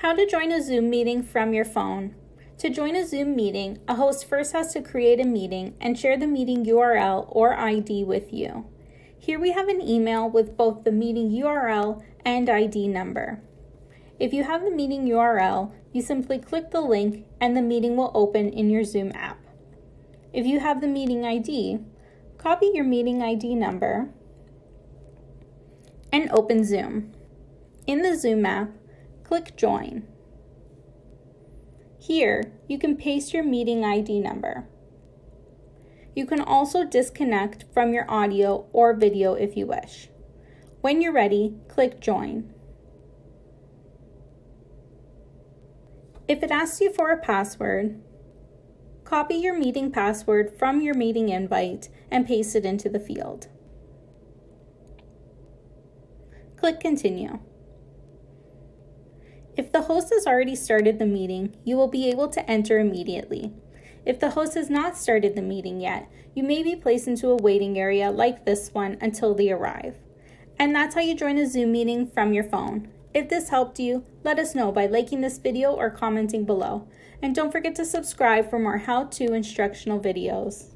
How to join a Zoom meeting from your phone. To join a Zoom meeting, a host first has to create a meeting and share the meeting URL or ID with you. Here we have an email with both the meeting URL and ID number. If you have the meeting URL, you simply click the link and the meeting will open in your Zoom app. If you have the meeting ID, copy your meeting ID number and open Zoom. In the Zoom app, click Join. Here, you can paste your meeting ID number. You can also disconnect from your audio or video if you wish. When you're ready, click Join. If it asks you for a password, copy your meeting password from your meeting invite and paste it into the field. Click Continue. If the host has already started the meeting, you will be able to enter immediately. If the host has not started the meeting yet, you may be placed into a waiting area like this one until they arrive. And that's how you join a Zoom meeting from your phone. If this helped you, let us know by liking this video or commenting below. And don't forget to subscribe for more how-to instructional videos.